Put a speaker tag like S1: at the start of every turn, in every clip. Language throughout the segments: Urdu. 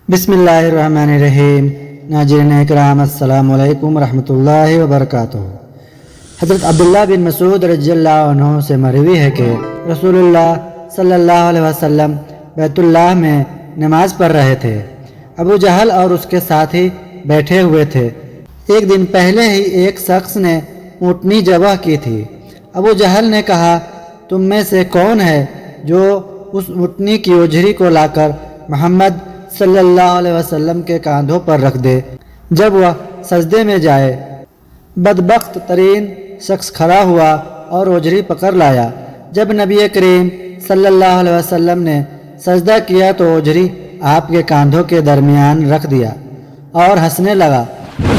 S1: بسم اللہ الرحمن الرحیم۔ ناظرین اکرام السلام علیکم ورحمۃ اللہ وبرکاتہ۔ حضرت عبداللہ بن مسعود رضی اللہ عنہ سے مروی ہے کہ رسول اللہ صلی اللہ علیہ وسلم بیت اللہ میں نماز پڑھ رہے تھے۔ ابو جہل اور اس کے ساتھی بیٹھے ہوئے تھے۔ ایک دن پہلے ہی ایک شخص نے اونٹنی ذبح کی تھی۔ ابو جہل نے کہا، تم میں سے کون ہے جو اس اونٹنی کی اجری کو لا کر محمد صلی اللہ علیہ وسلم کے کاندھوں پر رکھ دے جب وہ سجدے میں جائے؟ بدبخت ترین شخص کھڑا ہوا اور اجری پکڑ لایا۔ جب نبی کریم صلی اللہ علیہ وسلم نے سجدہ کیا تو اجری آپ کے کاندھوں کے درمیان رکھ دیا اور ہنسنے لگا۔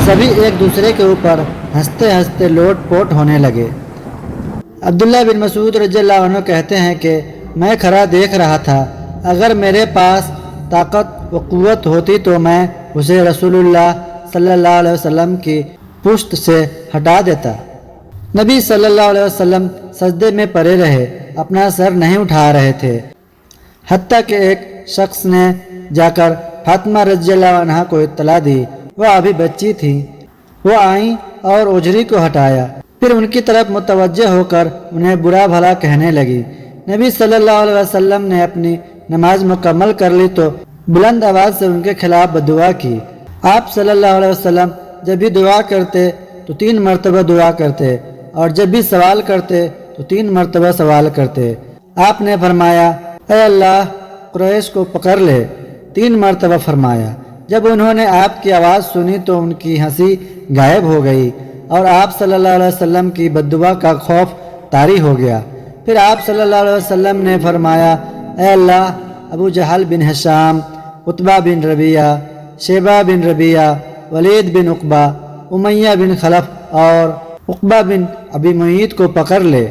S1: سبھی ایک دوسرے کے اوپر ہنستے ہنستے لوٹ پوٹ ہونے لگے۔ عبداللہ بن مسعود رضی اللہ عنہ کہتے ہیں کہ میں کھڑا دیکھ رہا تھا، اگر میرے پاس طاقت و قوت ہوتی تو میں اسے رسول اللہ صلی اللہ علیہ وسلم کی پشت سے ہٹا دیتا۔ نبی صلی اللہ علیہ وسلم سجدے میں پڑے رہے، اپنا سر نہیں اٹھا رہے تھے، حتیٰ کہ ایک شخص نے جا کر فاطمہ رضی اللہ عنہا کو اطلاع دی۔ وہ ابھی بچی تھی، وہ آئیں اور اجری کو ہٹایا، پھر ان کی طرف متوجہ ہو کر انہیں برا بھلا کہنے لگی۔ نبی صلی اللہ علیہ وسلم نے اپنی نماز مکمل کر لی تو بلند آواز سے ان کے خلاف بددعا کی۔ آپ صلی اللہ علیہ وسلم جب بھی دعا کرتے تو 3 مرتبہ دعا کرتے، اور جب بھی سوال کرتے تو 3 مرتبہ سوال کرتے۔ آپ نے فرمایا، اے اللہ، قریش کو پکڑ لے، 3 مرتبہ فرمایا۔ جب انہوں نے آپ کی آواز سنی تو ان کی ہنسی غائب ہو گئی اور آپ صلی اللہ علیہ وسلم کی بددعا کا خوف طاری ہو گیا۔ پھر آپ صلی اللہ علیہ وسلم نے فرمایا، اے اللہ، ابو جہل بن ہشام، عتبہ بن ربیعہ، شیبہ بن ربیعہ، ولید بن عقبہ، امیہ بن خلف اور عقبہ بن ابی معیط کو پکڑ لے۔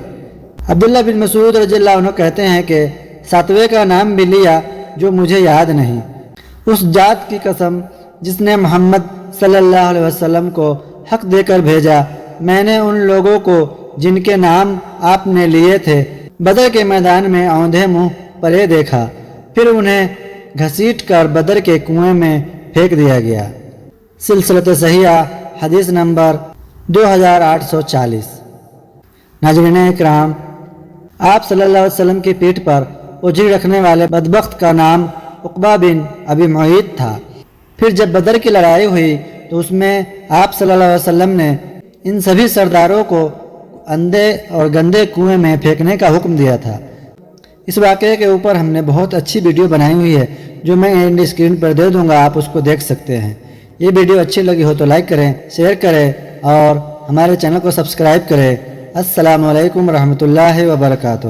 S1: عبداللہ بن مسعود رضی اللہ عنہ کہتے ہیں کہ 7ویں کا نام بھی لیا جو مجھے یاد نہیں۔ اس ذات کی قسم جس نے محمد صلی اللہ علیہ وسلم کو حق دے کر بھیجا، میں نے ان لوگوں کو جن کے نام آپ نے لیے تھے بدر کے میدان میں اوندھے منہ پڑے دیکھا، پھر انہیں گھسیٹ کر بدر کے کنویں میں پھینک دیا گیا۔ سلسلۃ صحیحہ حدیث نمبر 2840۔ ناظرین اکرام، آپ صلی اللہ علیہ وسلم کی پیٹھ پر اجری رکھنے والے بدبخت کا نام عقبہ بن ابی معیط تھا۔ پھر جب بدر کی لڑائی ہوئی تو اس میں آپ صلی اللہ علیہ وسلم نے ان سبھی سرداروں کو اندھے اور گندے کنویں میں پھینکنے کا حکم دیا تھا۔ اس واقعے کے اوپر ہم نے بہت اچھی ویڈیو بنائی ہوئی ہے جو میں اینڈ اسکرین پر دے دوں گا، آپ اس کو دیکھ سکتے ہیں۔ یہ ویڈیو اچھی لگی ہو تو لائک کریں، شیئر کریں اور ہمارے چینل کو سبسکرائب کریں۔ السلام علیکم ورحمۃ اللہ وبرکاتہ۔